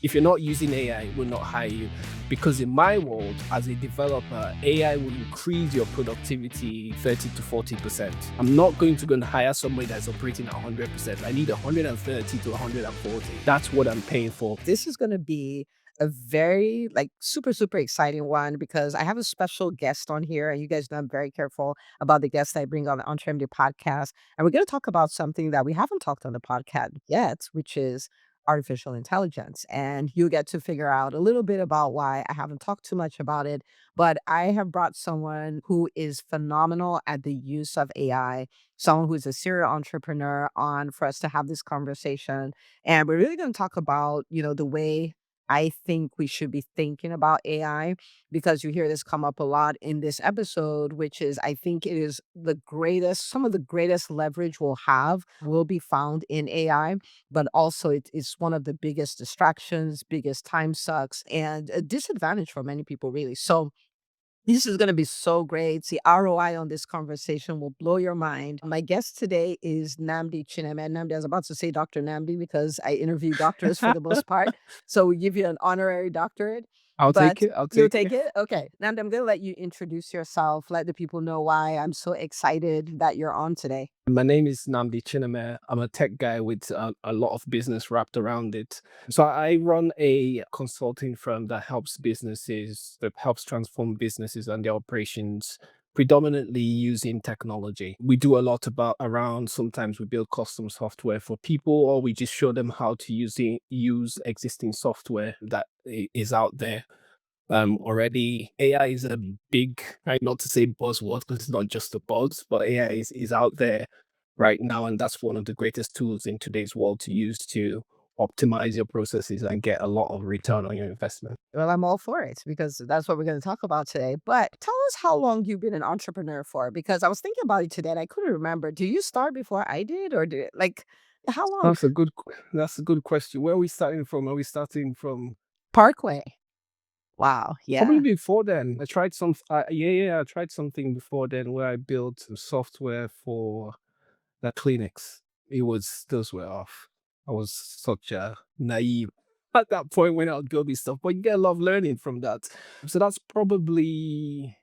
If you're not using AI, it will not hire you. Because in my world, as a developer, AI will increase your productivity 30 to 40%. I'm not going to go and hire somebody that's operating at 100%. I need 130 to 140. That's what I'm paying for. This is going to be a very super super exciting one because I have a special guest on here, and you guys know I'm very careful about the guests I bring on the EntreMD podcast, and we're going to talk about something that we haven't talked on the podcast yet, which is artificial intelligence. And you get to figure out a little bit about why I haven't talked too much about it, but I have brought someone who is phenomenal at the use of AI, someone who is a serial entrepreneur on for us to have this conversation. And we're really going to talk about, the way I think we should be thinking about AI, because you hear this come up a lot in this episode, which is I think it is some of the greatest leverage we'll have will be found in AI, but also it is one of the biggest distractions, biggest time sucks, and a disadvantage for many people, really. So this is going to be so great. The ROI on this conversation will blow your mind. My guest today is Nnamdi Chineme. Nnamdi, I was about to say Dr. Nnamdi because I interview doctors for the most part. So we give you an honorary doctorate, I'll take but it. I'll you'll take take it. it? Okay. Nnamdi, I'm going to let you introduce yourself, let the people know why I'm so excited that you're on today. My name is Nnamdi Chineme. I'm a tech guy with a lot of business wrapped around it. So I run a consulting firm that helps transform businesses and their operations predominantly using technology. We do a lot around sometimes we build custom software for people, or we just show them how to use existing software that is out there already. AI is a big, right, not to say buzzword because it's not just a buzz, but AI is out there right now, and that's one of the greatest tools in today's world to use to optimize your processes and get a lot of return on your investment. Well, I'm all for it because that's what we're going to talk about today. But tell us how long you've been an entrepreneur for, because I was thinking about it today and I couldn't remember. Do you start before I did, or did how long? That's a good question. Where are we starting from? Are we starting from Parkway. Wow. probably Yeah. before then? I tried something before then where I built some software for the clinics. Those were off. I was such a naive at that point when I was building stuff, but you get a lot of learning from that. So that's probably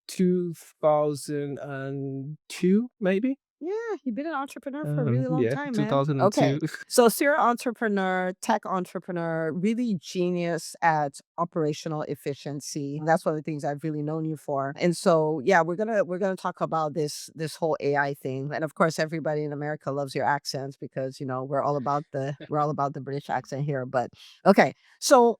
2002, maybe. Yeah, you've been an entrepreneur for a really long Yeah, time, man. Okay. 2002. So serial entrepreneur, tech entrepreneur, really genius at operational efficiency. That's one of the things I've really known you for. And so yeah, we're gonna talk about this whole AI thing. And of course everybody in America loves your accents because we're all about the British accent here. But okay. So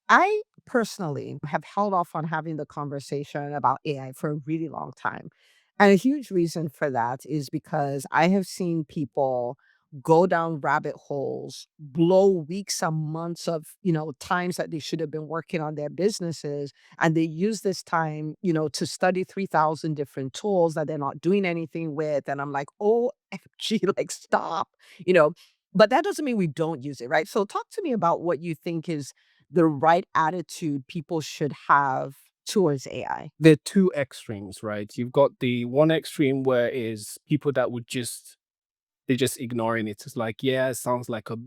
I personally have held off on having the conversation about AI for a really long time. And a huge reason for that is because I have seen people go down rabbit holes, blow weeks and months of, times that they should have been working on their businesses. And they use this time, to study 3,000 different tools that they're not doing anything with. And I'm like, oh, FG, like, stop, you know. But that doesn't mean we don't use it, right? So talk to me about what you think is the right attitude people should have towards AI. There are two extremes, right? You've got the one extreme where is people that they're just ignoring it. It's like, yeah, it sounds like a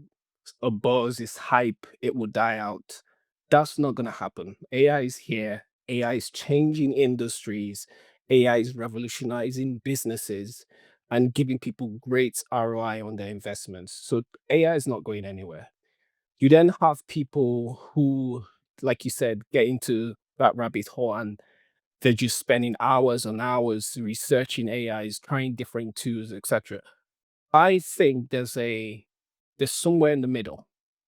buzz, it's hype, it will die out. That's not gonna happen. AI is here. AI is changing industries. AI is revolutionizing businesses and giving people great ROI on their investments. So AI is not going anywhere. You then have people who, like you said, get into that rabbit hole and they're just spending hours on hours researching AIs, trying different tools, etc. I think there's somewhere in the middle,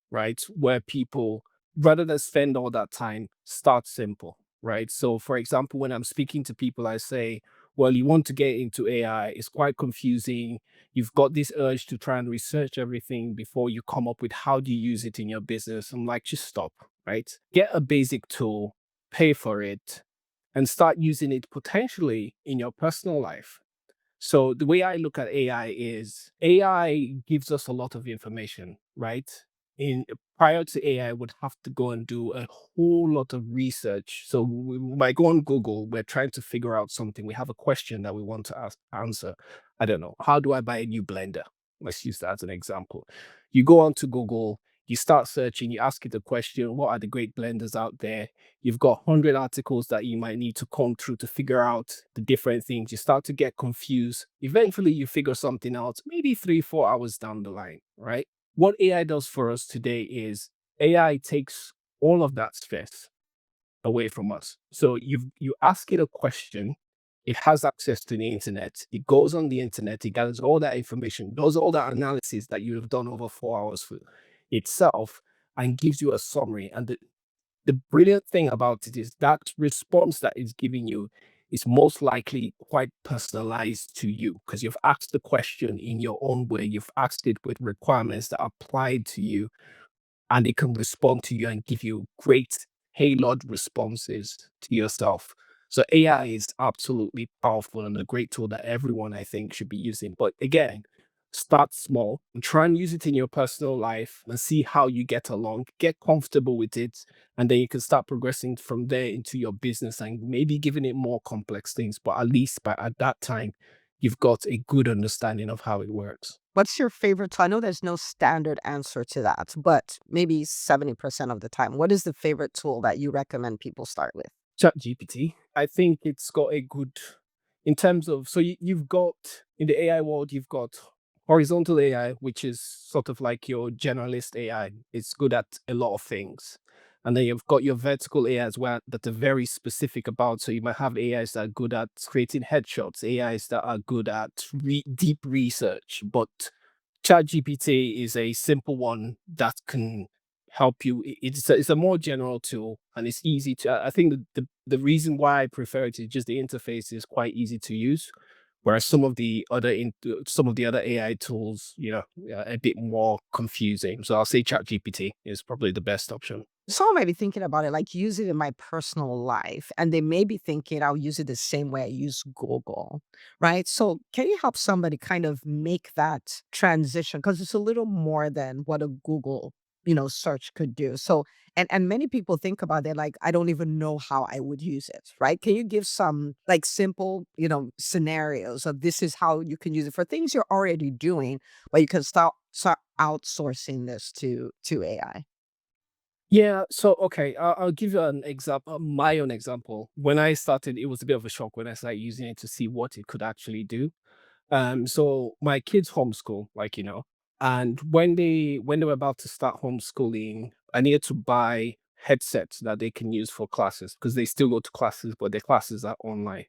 right? Where people, rather than spend all that time, start simple, right? So for example, when I'm speaking to people, I say, well, you want to get into AI, it's quite confusing. You've got this urge to try and research everything before you come up with how do you use it in your business. I'm like, just stop, right? Get a basic tool, pay for it, and start using it potentially in your personal life. So the way I look at AI is AI gives us a lot of information, right? In Prior to AI, would have to go and do a whole lot of research. So we might go on Google, we're trying to figure out something. We have a question that we want to answer. I don't know. How do I buy a new blender? Let's use that as an example. You go onto Google, You start searching, you ask it a question, what are the great blenders out there? You've got 100 articles that you might need to comb through to figure out the different things. You start to get confused. Eventually, you figure something out, maybe 3, 4 hours down the line, right? What AI does for us today is AI takes all of that stress away from us. So you ask it a question, it has access to the internet. It goes on the internet, it gathers all that information, does all that analysis that you have done over 4 hours for itself, and gives you a summary. And the brilliant thing about it is that response that it's giving you is most likely quite personalized to you because you've asked the question in your own way. You've asked it with requirements that are applied to you, and it can respond to you and give you great tailored responses to yourself. So AI is absolutely powerful and a great tool that everyone I think should be using. But again, start small and try and use it in your personal life and see how you get along, get comfortable with it, and then you can start progressing from there into your business and maybe giving it more complex things. But at least by at that time, you've got a good understanding of how it works. What's your favorite tool? I know there's no standard answer to that, but maybe 70% of the time, what is the favorite tool that you recommend people start with? ChatGPT. I think it's got a good in terms of so you've got in the AI world, you've got horizontal AI, which is sort of like your generalist AI. It's good at a lot of things. And then you've got your vertical AI as well that are very specific about. So you might have AIs that are good at creating headshots, AIs that are good at deep research, but ChatGPT is a simple one that can help you. It's a more general tool and it's easy to. I think the reason why I prefer it is just the interface is quite easy to use, whereas some of the other AI tools, are a bit more confusing. So I'll say ChatGPT is probably the best option. Someone might be thinking about it like use it in my personal life, and they may be thinking I'll use it the same way I use Google, right? So, can you help somebody kind of make that transition? Because it's a little more than what a Google, search could do. So, and many people think about it like I don't even know how I would use it, right? Can you give some like simple, scenarios of this is how you can use it for things you're already doing, but you can start outsourcing this to AI? Yeah, so okay, I'll give you an example, my own example. When I started, it was a bit of a shock when I started using it to see what it could actually do. So my kids homeschool, and when they were about to start homeschooling, I needed to buy headsets that they can use for classes because they still go to classes, but their classes are online.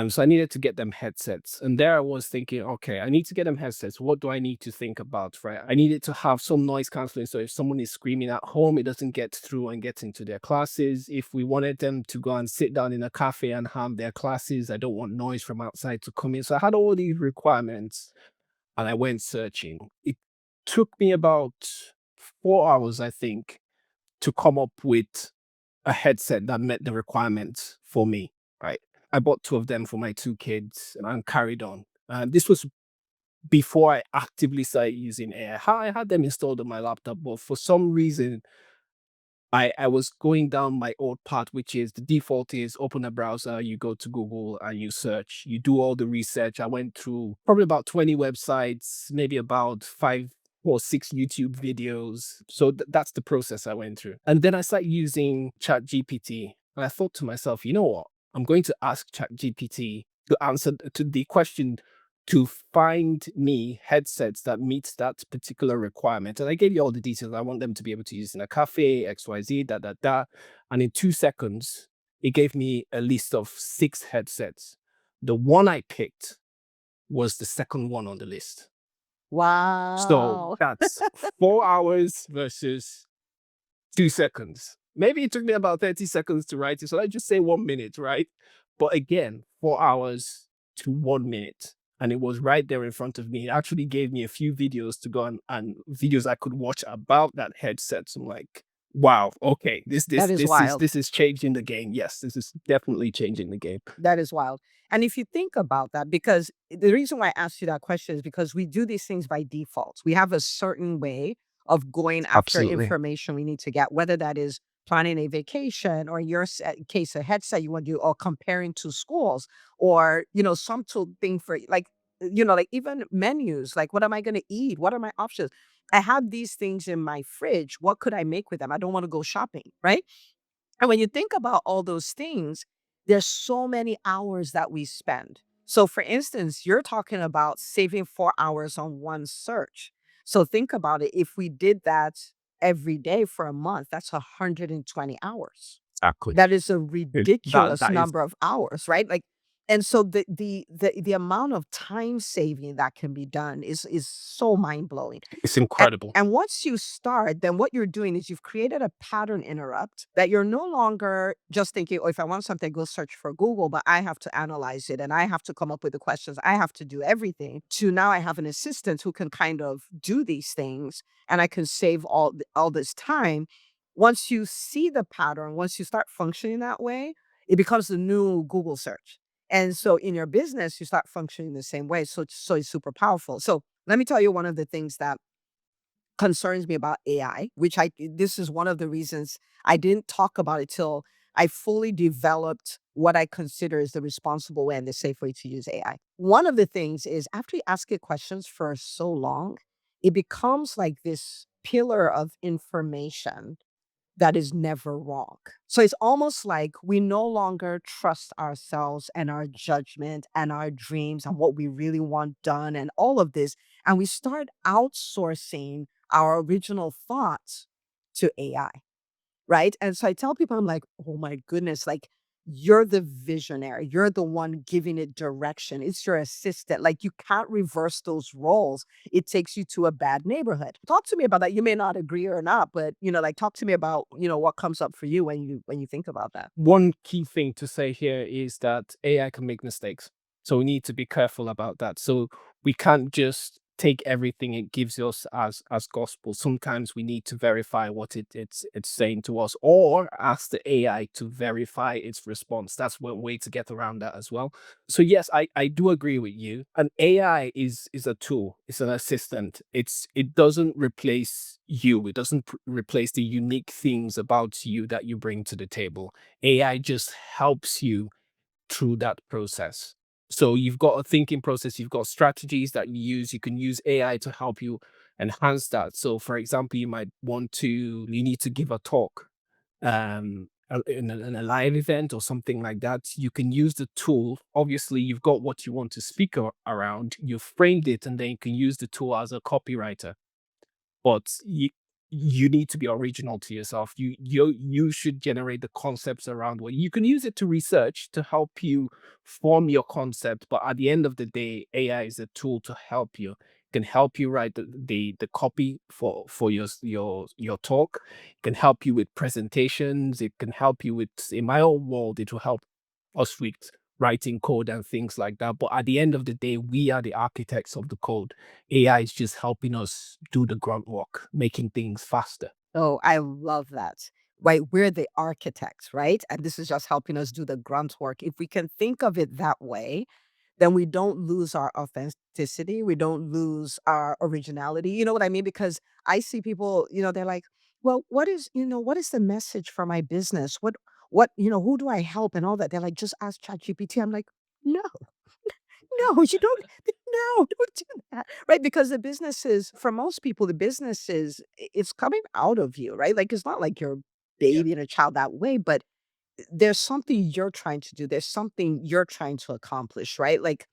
So I needed to get them headsets. And there I was thinking, okay, I need to get them headsets. What do I need to think about, right? I needed to have some noise canceling. So if someone is screaming at home, it doesn't get through and get into their classes. If we wanted them to go and sit down in a cafe and have their classes, I don't want noise from outside to come in. So I had all these requirements and I went searching. It took me about 4 hours, I think, to come up with a headset that met the requirements for me, right? I bought two of them for my two kids and carried on. This was before I actively started using AI. I had them installed on my laptop, but for some reason, I was going down my old path, which is the default is open a browser, you go to Google and you search, you do all the research. I went through probably about 20 websites, maybe about 5 or 6 YouTube videos. So that's the process I went through. And then I started using ChatGPT. And I thought to myself, you know what? I'm going to ask ChatGPT to answer to the question to find me headsets that meet that particular requirement. And I gave you all the details. I want them to be able to use in a cafe, XYZ, da da da. And in 2 seconds, it gave me a list of 6 headsets. The one I picked was the second one on the list. So Wow. that's 4 hours versus 2 seconds. Maybe it took me about 30 seconds to write it. So let's just say 1 minute, right? But again, 4 hours to 1 minute. And it was right there in front of me. It actually gave me a few videos to go and videos I could watch about that headset. So I'm like, wow, okay, this this That is this is wild. this is changing the game. Yes, this is definitely changing the game. That is wild. And if you think about that, because the reason why I asked you that question is because we do these things by default. We have a certain way of going after Absolutely. information we need to get, whether that is planning a vacation or in your case, a headset you want to do, or comparing to schools, or, some tool thing for like, like even menus, like what am I going to eat? What are my options? I have these things in my fridge. What could I make with them? I don't want to go shopping, right? And when you think about all those things, there's so many hours that we spend. So, for instance, you're talking about saving 4 hours on one search. So, think about it. If we did that every day for a month, that's 120 hours. Exactly. That is a That ridiculous that is number of hours, right? Like, and so the amount of time saving that can be done is so mind blowing. it's And, incredible. and once you start, then what you're doing is you've created a pattern interrupt that you're no longer just thinking, oh, if I want something, go search for Google, but I have to analyze it and I have to come up with the questions. I have to do everything. To now I have an assistant who can kind of do these things and I can save all this time. Once you see the pattern, once you start functioning that way, it becomes the new Google search. And so in your business, you start functioning the same way. So it's super powerful. So let me tell you one of the things that concerns me about AI, which this is one of the reasons I didn't talk about it till I fully developed what I consider is the responsible way and the safe way to use AI. One of the things is after you ask it questions for so long, it becomes like this pillar of information that is never wrong. So it's almost like we no longer trust ourselves and our judgment and our dreams and what we really want done and all of this. And we start outsourcing our original thoughts to AI. Right? And so I tell people, I'm like, "Oh my goodness, like, you're the visionary. You're the one giving it direction. It's your assistant. Like, you can't reverse those roles. It takes you to a bad neighborhood." Talk to me about that. You may not agree or not, but, like, talk to me about, what comes up for you when you think about that. One key thing to say here is that AI can make mistakes. So we need to be careful about that. So we can't just take everything it gives us as gospel. Sometimes we need to verify what it's saying to us or ask the AI to verify its response. That's one way to get around that as well. So yes, I do agree with you. An AI is a tool, it's an assistant. It doesn't replace you. It doesn't replace the unique things about you that you bring to the table. AI just helps you through that process. So you've got a thinking process, you've got strategies that you use. You can use AI to help you enhance that. So, for example, you need to give a talk in a live event or something like that. You can use the tool. Obviously, you've got what you want to speak around, you've framed it, and then you can use the tool as a copywriter, but you need to be original to yourself. You should generate the concepts around what you can use it to research to help you form your concept. But at the end of the day, AI is a tool to help you. It can help you write the copy for your talk. It can help you with presentations. It can help you with, in my own world, it will help us with writing code and things like that. But at the end of the day, we are the architects of the code. AI is just helping us do the grunt work, making things faster. Oh, I love that. Right? We're the architects, right? And this is just helping us do the grunt work. If we can think of it that way, then we don't lose our authenticity. We don't lose our originality. You know what I mean? Because I see people, they're like, well, what is the message for my business? Who do I help and all that? They're like, just ask ChatGPT. I'm like, no, no, you don't. No, don't do that. Right. Because the businesses, for most people, the businesses, it's coming out of you, right? Like, it's not like you're Yeah. babying a child that way, but there's something you're trying to do. There's something you're trying to accomplish, right? Like,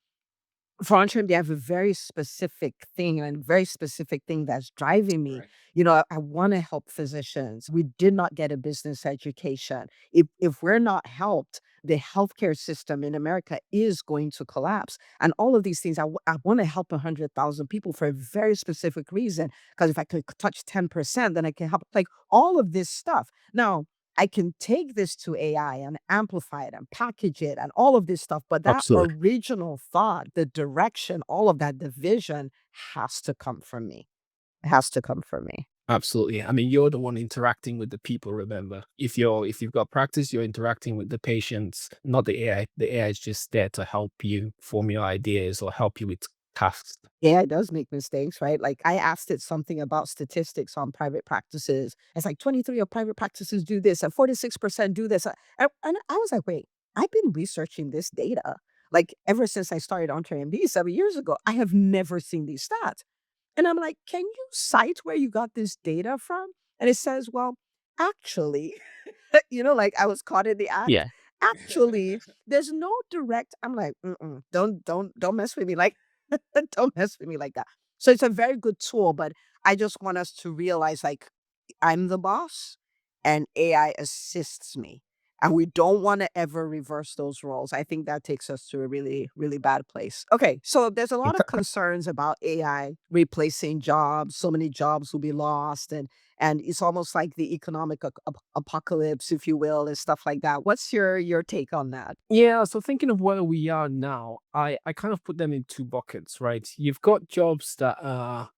for Antrim, they have a very specific thing and very specific thing that's driving me. Right. I want to help physicians. We did not get a business education. If we're not helped, the healthcare system in America is going to collapse. And all of these things, I want to help 100,000 people for a very specific reason. Because if I could touch 10%, then I can help like all of this stuff. Now, I can take this to AI and amplify it and package it and all of this stuff. But that Absolutely. original thought, the direction, all of that, the vision has to come from me. It has to come from me. Absolutely. I mean, you're the one interacting with the people, remember. If you've got practice, you're interacting with the patients, not the AI. The AI is just there to help you form your ideas or help you with tasks. AI does make mistakes, right? Like I asked it something about statistics on private practices. It's like 23 of private practices do this and 46% do this. And I was like, wait, I've been researching this data like ever since I started on EntreMD 7 years ago. I have never seen these stats. And I'm like, "Can you cite where you got this data from?" And it says, "Well, actually," like I was caught in the act. Yeah. Actually, there's no direct. I'm like, "Mm-mm, don't mess with me like don't mess with me like that." So it's a very good tool, but I just want us to realize, like, I'm the boss and AI assists me. And we don't want to ever reverse those roles. I think that takes us to a really, really bad place. Okay, so there's a lot of concerns about AI replacing jobs. So many jobs will be lost, and it's almost like the economic apocalypse, if you will, and stuff like that. What's your take on that? Yeah, so thinking of where we are now, I kind of put them in two buckets, right? You've got jobs that are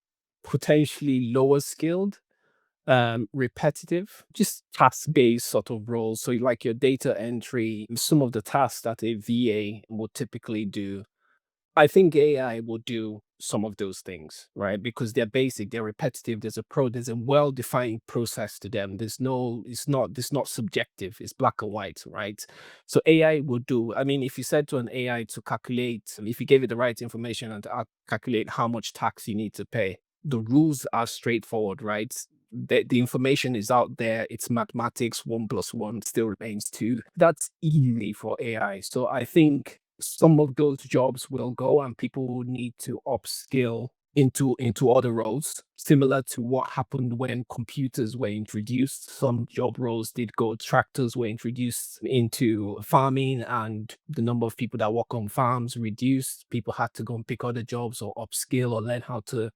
potentially lower skilled, repetitive, just task-based sort of roles. So like your data entry, some of the tasks that a VA would typically do, I think AI will do some of those things, right? Because they're basic, they're repetitive. There's a well-defined process to them. It's not subjective. It's black and white, right? So AI will do. I mean, if you said to an AI to calculate, if you gave it the right information and to calculate how much tax you need to pay, the rules are straightforward, right? The information is out there. It's mathematics. One plus one still remains two. That's easy for AI. So I think some of those jobs will go and people will need to upskill into other roles, similar to what happened when computers were introduced. Some job roles did go. Tractors were introduced into farming, and the number of people that work on farms reduced. People had to go and pick other jobs or upskill or learn how to,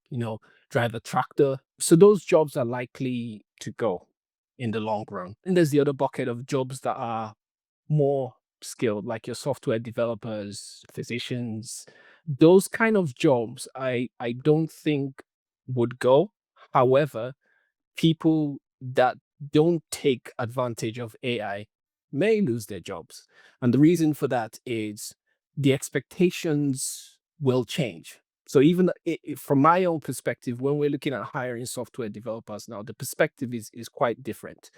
drive a tractor. So those jobs are likely to go in the long run. And there's the other bucket of jobs that are more skilled, like your software developers, physicians. Those kind of jobs, I don't think would go. However, people that don't take advantage of AI may lose their jobs. And the reason for that is the expectations will change. So even from my own perspective, when we're looking at hiring software developers now, the perspective is quite different.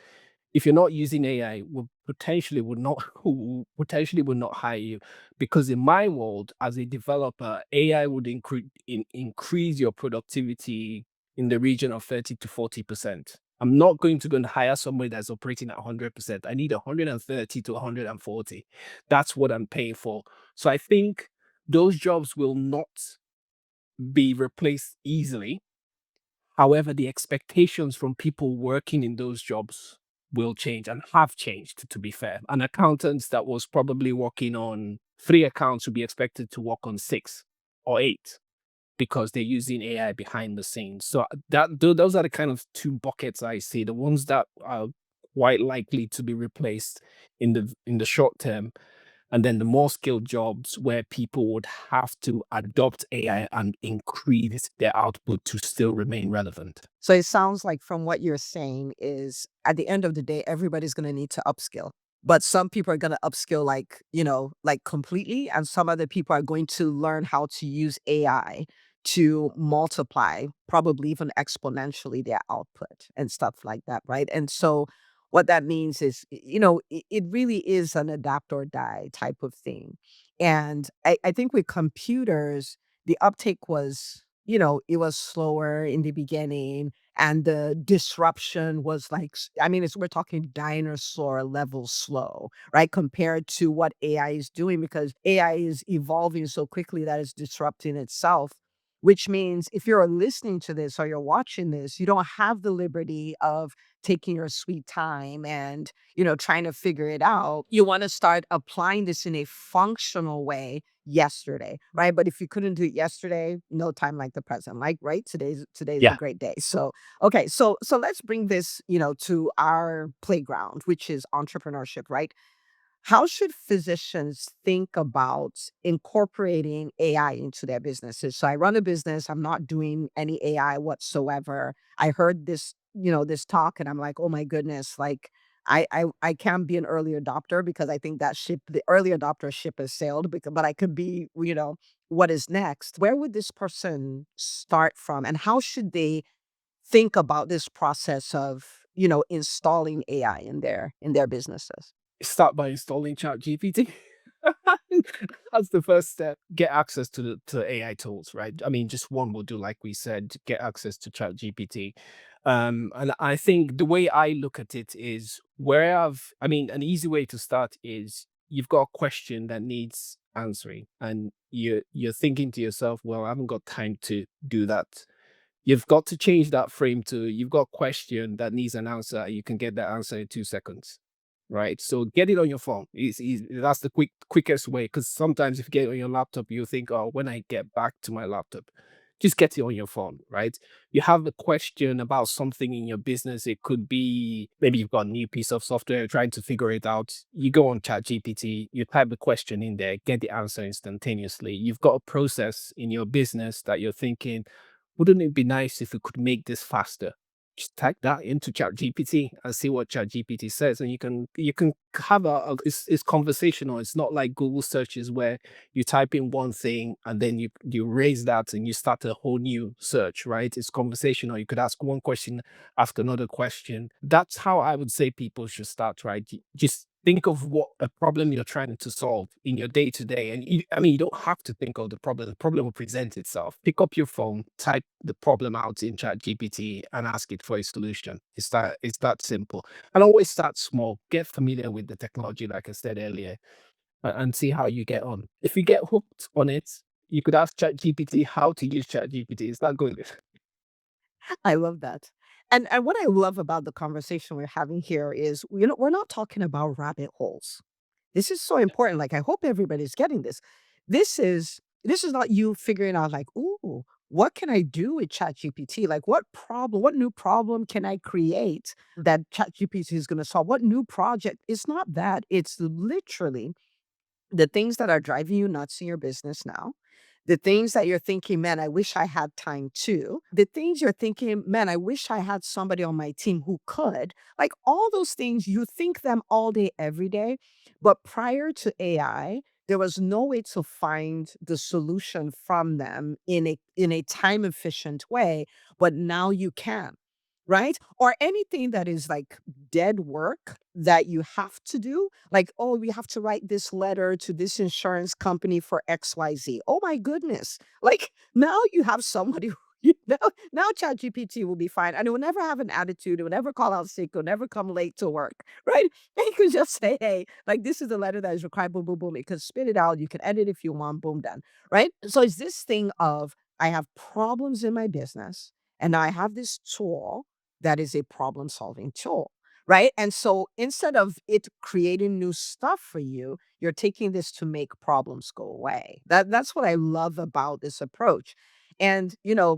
If you're not using AI, potentially would not hire you, because in my world as a developer, AI would increase your productivity in the region of 30 to 40%. I'm not going to go and hire somebody that's operating at 100%. I need 130 to 140. That's what I'm paying for. So I think those jobs will not be replaced easily. However, the expectations from people working in those jobs will change and have changed, to be fair. An accountant that was probably working on three accounts would be expected to work on six or eight because they're using AI behind the scenes. So those are the kind of two buckets I see. The ones that are quite likely to be replaced in the short term, and then the more skilled jobs where people would have to adopt AI and increase their output to still remain relevant. So it sounds like from what you're saying is at the end of the day, everybody's going to need to upskill. But some people are going to upskill like, like completely. And some other people are going to learn how to use AI to multiply, probably even exponentially, their output and stuff like that. Right. And so what that means is, it really is an adapt or die type of thing. And I think with computers, the uptake was, it was slower in the beginning and the disruption was like, I mean, we're talking dinosaur level slow, right? Compared to what AI is doing because AI is evolving so quickly that it's disrupting itself. Which means if you're listening to this or you're watching this, you don't have the liberty of taking your sweet time and, trying to figure it out. You want to start applying this in a functional way yesterday, right? But if you couldn't do it yesterday, no time like the present, like right? Today's a Yeah. great day. So okay, so let's bring this, to our playground, which is entrepreneurship, right? How should physicians think about incorporating AI into their businesses? So I run a business, I'm not doing any AI whatsoever. I heard this, this talk and I'm like, "Oh my goodness, like I can't be an early adopter because I think that the early adopter ship has sailed because but I could be, what is next? Where would this person start from and how should they think about this process of, installing AI in their businesses?" Start by installing ChatGPT. That's the first step. Get access to the AI tools, right? I mean, just one will do, like we said, get access to Chat GPT. And I think the way I look at it is I mean, an easy way to start is you've got a question that needs answering, and you're thinking to yourself, well, I haven't got time to do that. You've got to change that frame to you've got a question that needs an answer. You can get that answer in 2 seconds, right? So get it on your phone. That's the quickest way. Because sometimes if you get it on your laptop, you think, oh, when I get back to my laptop, just get it on your phone, right? You have a question about something in your business. It could be maybe you've got a new piece of software, you're trying to figure it out. You go on Chat GPT, you type the question in there, get the answer instantaneously. You've got a process in your business that you're thinking, wouldn't it be nice if we could make this faster? Just type that into ChatGPT and see what ChatGPT says, and you can have it's conversational. It's not like Google searches where you type in one thing and then you raise that and you start a whole new search, right? It's conversational. You could ask one question, ask another question. That's how I would say people should start, right? Just think of what a problem you're trying to solve in your day to day. And I mean, you don't have to think of the problem. The problem will present itself. Pick up your phone, type the problem out in Chat GPT, and ask it for a solution. It's that simple. And always start small. Get familiar with the technology, like I said earlier, and see how you get on. If you get hooked on it, you could ask Chat GPT how to use Chat GPT. It's not good. I love that. And what I love about the conversation we're having here is, we're not talking about rabbit holes. This is so important. Like, I hope everybody's getting this. This is not you figuring out like, ooh, what can I do with ChatGPT? Like, what new problem can I create that ChatGPT is going to solve? What new project? It's not that. It's literally the things that are driving you nuts in your business now, the things that you're thinking, man, I wish I had time to, the things you're thinking, man, I wish I had somebody on my team who could, like all those things, you think them all day, every day. But prior to AI, there was no way to find the solution from them in a time efficient way, but now you can. Right? Or anything that is like dead work that you have to do, like, oh, we have to write this letter to this insurance company for XYZ. Oh my goodness. Like now you have somebody who, now ChatGPT will be fine. And it will never have an attitude. It will never call out sick. It will never come late to work. Right. And you can just say, hey, like this is the letter that is required. Boom, boom, boom. It can spit it out. You can edit if you want. Boom, done. Right. So it's this thing of I have problems in my business and I have this tool that is a problem solving tool. Right. And so instead of it creating new stuff for you, you're taking this to make problems go away. That's what I love about this approach. And,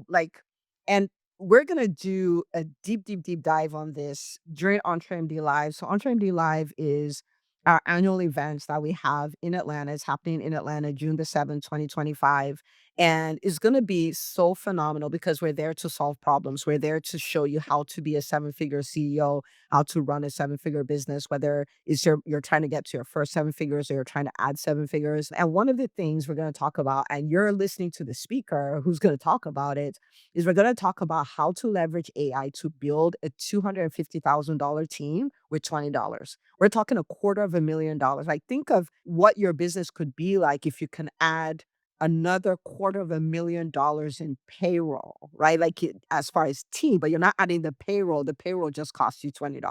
like, and we're going to do a deep, deep, deep dive on this during EntreMD Live. So EntreMD Live is our annual events that we have in Atlanta. It's happening in Atlanta, June the 7th, 2025. And it's going to be so phenomenal because we're there to solve problems. We're there to show you how to be a seven-figure CEO, how to run a seven-figure business, whether it's you're trying to get to your first seven figures or you're trying to add seven figures. And one of the things we're going to talk about, and you're listening to the speaker who's going to talk about it, is we're going to talk about how to leverage AI to build a $250,000 team with $20. We're talking $250,000. Like, think of what your business could be like if you can add another $250,000 in payroll, right? Like as far as team, but you're not adding the payroll just costs you $20.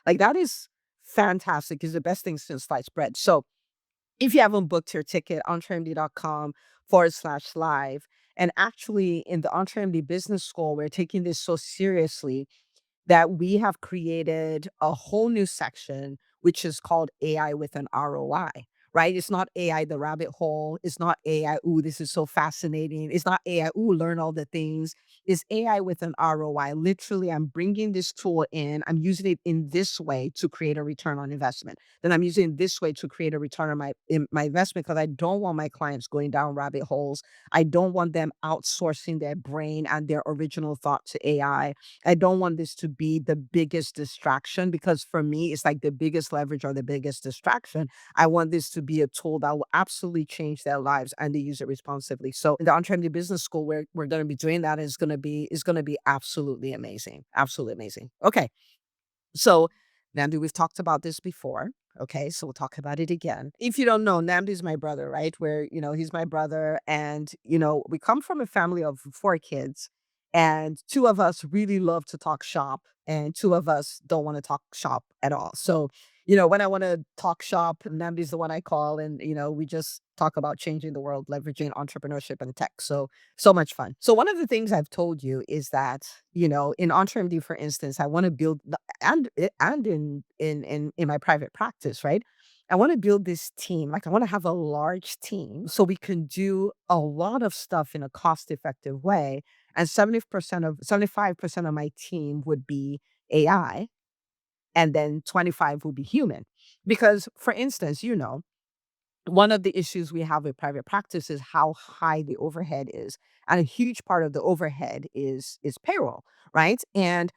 Like that is fantastic. Is the best thing since sliced bread. So if you haven't booked your ticket, entremd.com/live. And actually in the EntreMD Business School, we're taking this so seriously that we have created a whole new section, which is called AI with an ROI, right? It's not AI, the rabbit hole. It's not AI, ooh, this is so fascinating. It's not AI, ooh, learn all the things. It's AI with an ROI. Literally, I'm bringing this tool in. I'm using it in this way to create a return on investment. Then I'm using it this way to create a return on my investment because I don't want my clients going down rabbit holes. I don't want them outsourcing their brain and their original thought to AI. I don't want this to be the biggest distraction because for me, it's like the biggest leverage or the biggest distraction. I want this to be a tool that will absolutely change their lives and they use it responsibly. So in the EntreMD Business School, where we're going to be doing that is going to be absolutely amazing. Absolutely amazing. Okay. So Nandu, we've talked about this before. Okay, so we'll talk about it again. If you don't know, Nnamdi's my brother, right? Where, he's my brother. And, we come from a family of four kids, and two of us really love to talk shop, and two of us don't want to talk shop at all. So, when I want to talk shop, Nnamdi's the one I call, and, we just talk about changing the world, leveraging entrepreneurship and tech. So much fun. So, one of the things I've told you is that, in EntreMD, for instance, I want to build and in my private practice, right? I want to build this team. Like I want to have a large team so we can do a lot of stuff in a cost-effective way. And 75% of my team would be AI, and then 25 would be human. Because for instance, one of the issues we have with private practice is how high the overhead is. And a huge part of the overhead is payroll, right? And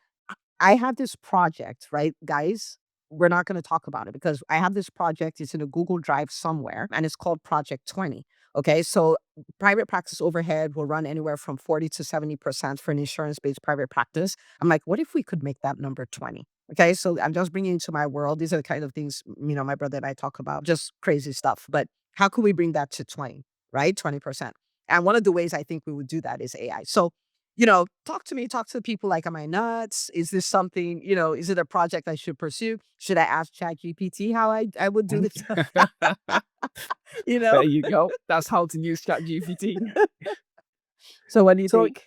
I have this project, right, guys? We're not going to talk about it because I have this project. It's in a Google Drive somewhere, and it's called Project 20. Okay. So private practice overhead will run anywhere from 40 to 70% for an insurance based private practice. I'm like, what if we could make that number 20? Okay. So I'm just bringing into my world. These are the kind of things, my brother and I talk about, just crazy stuff. But how could we bring that to 20, right? 20%. And one of the ways I think we would do that is AI. So talk to me, talk to the people like, am I nuts? Is this something, is it a project I should pursue? Should I ask ChatGPT how I would do this? you There know? you go. That's how to use ChatGPT. So what do you So think?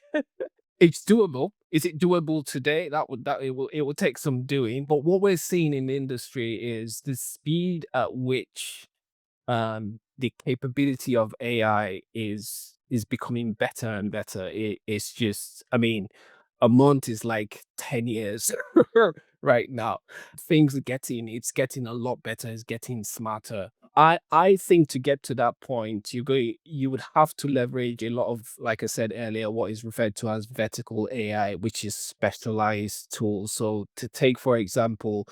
it's doable. Is it doable today? It will take some doing. But what we're seeing in the industry is the speed at which the capability of AI is becoming better and better. It's just, I mean, a month is like 10 years right now. It's getting a lot better, it's getting smarter. I think to get to that point, you would have to leverage a lot of, like I said earlier, what is referred to as vertical AI, which is specialized tools. So to take, for example,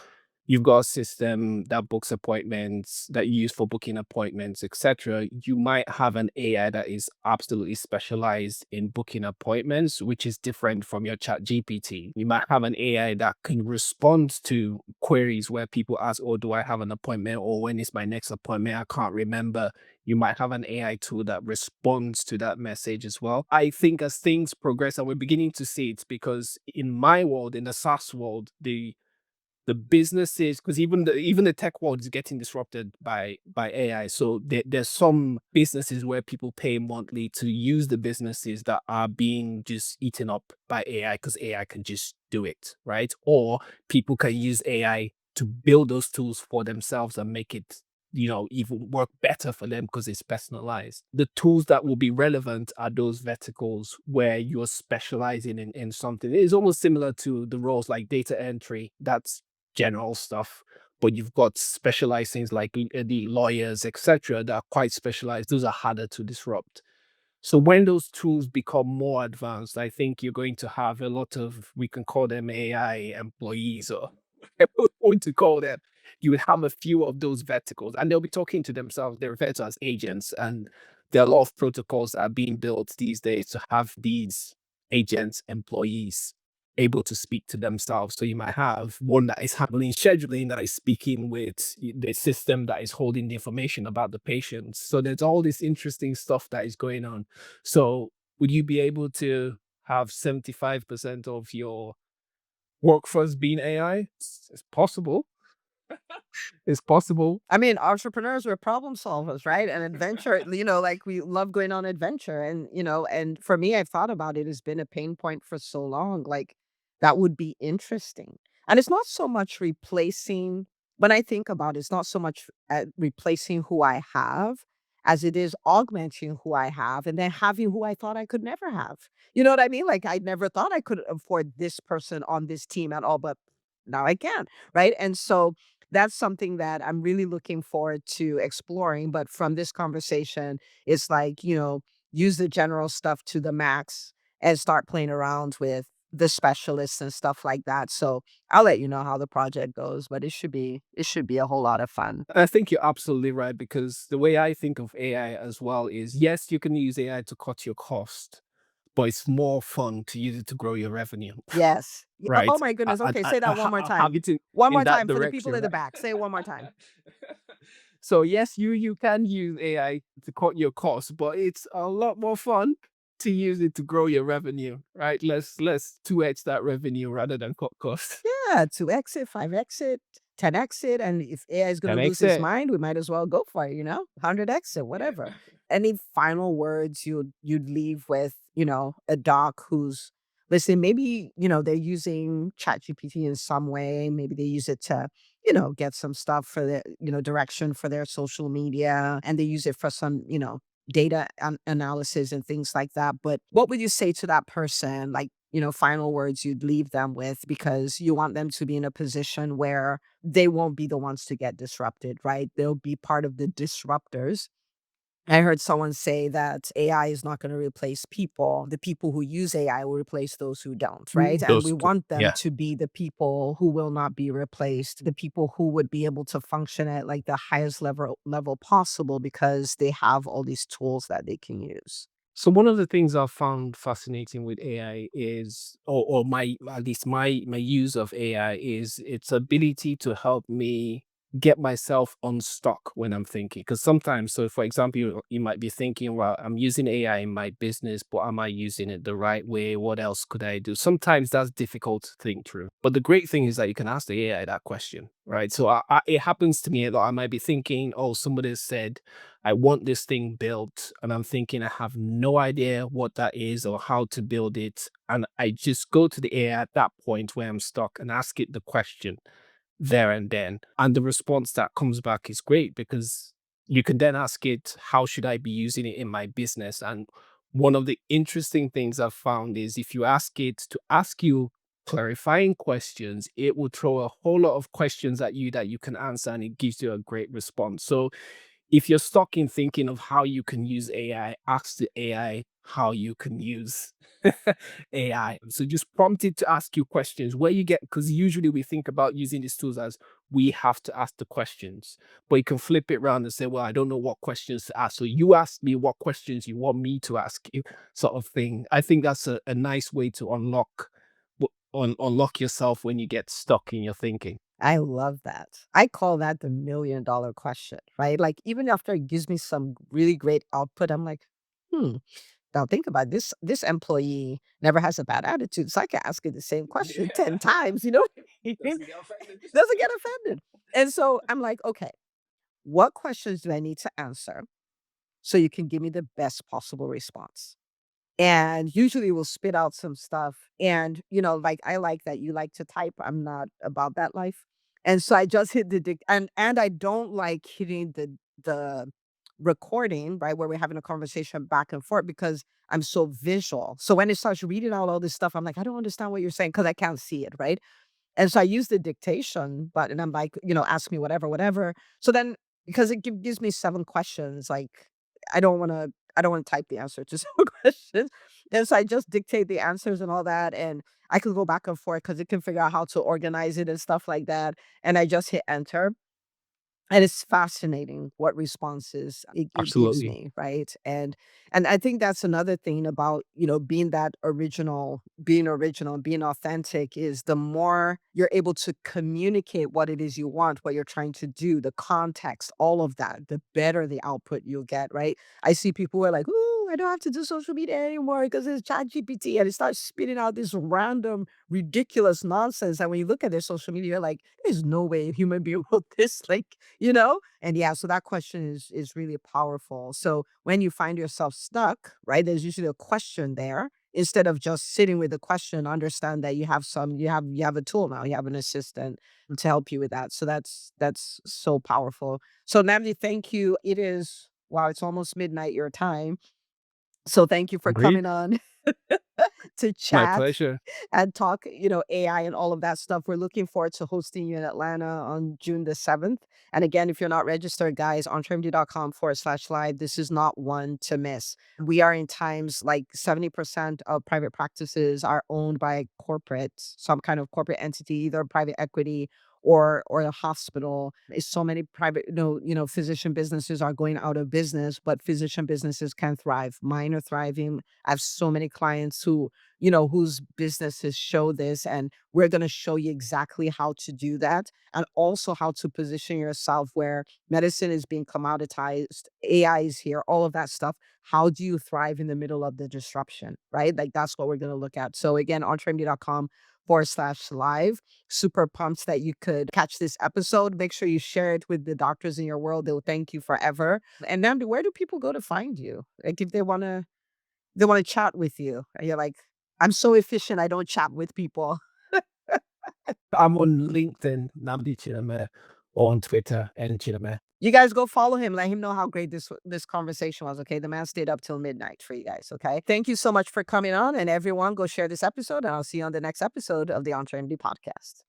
you've got a system that books appointments that you use for booking appointments, etc. You might have an AI that is absolutely specialized in booking appointments, which is different from your chat GPT. You might have an AI that can respond to queries where people ask, oh, do I have an appointment, or when is my next appointment? I can't remember. You might have an AI tool that responds to that message as well. I think as things progress, and we're beginning to see it, because in my world, in the SaaS world, the businesses, because even the tech world is getting disrupted by AI. So there's some businesses where people pay monthly to use the businesses that are being just eaten up by AI, because AI can just do it, right? Or people can use AI to build those tools for themselves and make it, even work better for them because it's personalized. The tools that will be relevant are those verticals where you're specializing in something. It's almost similar to the roles like data entry. That's general stuff, but you've got specialized things like the lawyers, etc., that are quite specialized. Those are harder to disrupt. So when those tools become more advanced, I think you're going to have a lot of, we can call them AI employees, or whatever we want to call them. You would have a few of those verticals, and they'll be talking to themselves. They're referred to as agents, and there are a lot of protocols that are being built these days to have these agents, employees, able to speak to themselves. So you might have one that is handling scheduling, that is speaking with the system that is holding the information about the patients. So there's all this interesting stuff that is going on. So would you be able to have 75% of your workforce being AI? It's possible. It's possible. I mean, entrepreneurs are problem solvers, right? And adventure, like we love going on adventure. And for me, I've thought about it, has been a pain point for so long. Like that would be interesting. And it's not so much replacing, when I think about it, it's not so much replacing who I have as it is augmenting who I have and then having who I thought I could never have. You know what I mean? Like I never thought I could afford this person on this team at all, but now I can, right? And so that's something that I'm really looking forward to exploring. But from this conversation, it's like, use the general stuff to the max and start playing around with the specialists and stuff like that. So I'll let you know how the project goes, but it should be a whole lot of fun. I think you're absolutely right, because the way I think of AI as well is, yes, you can use AI to cut your cost, but it's more fun to use it to grow your revenue, Yes. Oh right? my goodness. Okay, say that one more Have time. it in, One in more that time for the people direction, in the right? back. Say it one more time. So yes, you can use AI to cut your costs, but it's a lot more fun to use it to grow your revenue, right? Let's 2x that revenue rather than cut costs. Yeah, 2x it, 5x it, 10x it, and if AI is gonna lose 10x its it. mind, we might as well go for it, 100x it, Yeah. whatever. Any final words you'd leave with, a doc who's listen, maybe, they're using ChatGPT in some way, maybe they use it to, get some stuff for their, direction for their social media, and they use it for some, data analysis and things like that. But what would you say to that person? Like, final words you'd leave them with because you want them to be in a position where they won't be the ones to get disrupted, right? They'll be part of the disruptors. I heard someone say that AI is not going to replace people. The people who use AI will replace those who don't, right? And we want them Yeah. to be the people who will not be replaced, the people who would be able to function at like the highest level possible because they have all these tools that they can use. So one of the things I've found fascinating with AI is, or my at least my use of AI is its ability to help me get myself unstuck when I'm thinking. Because sometimes, so for example, you might be thinking, well, I'm using AI in my business, but am I using it the right way? What else could I do? Sometimes that's difficult to think through. But the great thing is that you can ask the AI that question, right? So it happens to me a lot. I might be thinking, oh, somebody said I want this thing built, and I'm thinking I have no idea what that is or how to build it. And I just go to the AI at that point where I'm stuck and ask it the question there and then. And the response that comes back is great because you can then ask it, how should I be using it in my business? And one of the interesting things I've found is if you ask it to ask you clarifying questions, it will throw a whole lot of questions at you that you can answer and it gives you a great response. So if you're stuck in thinking of how you can use AI, ask the AI how you can use AI. So just prompt it to ask you questions where you get, because usually we think about using these tools as we have to ask the questions, but you can flip it around and say, well, I don't know what questions to ask. So you ask me what questions you want me to ask you, sort of thing. I think that's a nice way to unlock yourself when you get stuck in your thinking. I love that. I call that the $1,000,000 question, right? Like, even after it gives me some really great output, I'm like, hmm, now think about this employee never has a bad attitude. So I can ask it the same question 10 times, you know what I mean? Doesn't get offended. Doesn't get offended. And so I'm like, okay, what questions do I need to answer so you can give me the best possible response? And usually we'll spit out some stuff. And, like I like that you like to type. I'm not about that life. And so I just hit the and I don't like hitting the recording, right, where we're having a conversation back and forth because I'm so visual. So when it starts reading out all this stuff, I'm like, I don't understand what you're saying because I can't see it, right? And so I use the dictation button. I'm like, ask me whatever, whatever. So then, because it gives me 7 questions, like I don't want to type the answer to 7 questions. And so I just dictate the answers and all that. And I could go back and forth because it can figure out how to organize it and stuff like that. And I just hit enter. And it's fascinating what responses it gives Absolutely. me, right? And I think that's another thing about, being original, and being authentic is the more you're able to communicate what it is you want, what you're trying to do, the context, all of that, the better the output you'll get, right? I see people who are like, "Ooh, I don't have to do social media anymore because it's ChatGPT," and it starts spitting out this random, ridiculous nonsense. And when you look at their social media, you're like, "There's no way a human being wrote this." And yeah, so that question is really powerful. So when you find yourself stuck, right, there's usually a question there. Instead of just sitting with the question, understand that you have a tool now, you have an assistant to help you with that. So that's so powerful. So Namdi, thank you. It is wow, it's almost midnight your time. So thank you for Agreed. coming on to My chat pleasure. and talk, AI and all of that stuff. We're looking forward to hosting you in Atlanta on June the 7th. And again, if you're not registered, guys, entremd.com/live. This is not one to miss. We are in times like 70% of private practices are owned by corporate, some kind of corporate entity, either private equity or a hospital. So many private, physician businesses are going out of business, but physician businesses can thrive. Mine are thriving. I have so many clients whose businesses show this, and we're going to show you exactly how to do that, and also how to position yourself where medicine is being commoditized, AI is here, all of that stuff. How do you thrive in the middle of the disruption, right? Like that's what we're going to look at. So again, entremd.com/live. Super pumped that you could catch this episode. Make sure you share it with the doctors in your world. They'll thank you forever. And Namdi, where do people go to find you? Like if they want to chat with you. And you're like, I'm so efficient, I don't chat with people. I'm on LinkedIn, Nnamdi Chineme, or on Twitter, Chineme. You guys go follow him. Let him know how great this conversation was. Okay, the man stayed up till midnight for you guys. Okay, thank you so much for coming on, and everyone go share this episode. And I'll see you on the next episode of the EntreMD podcast.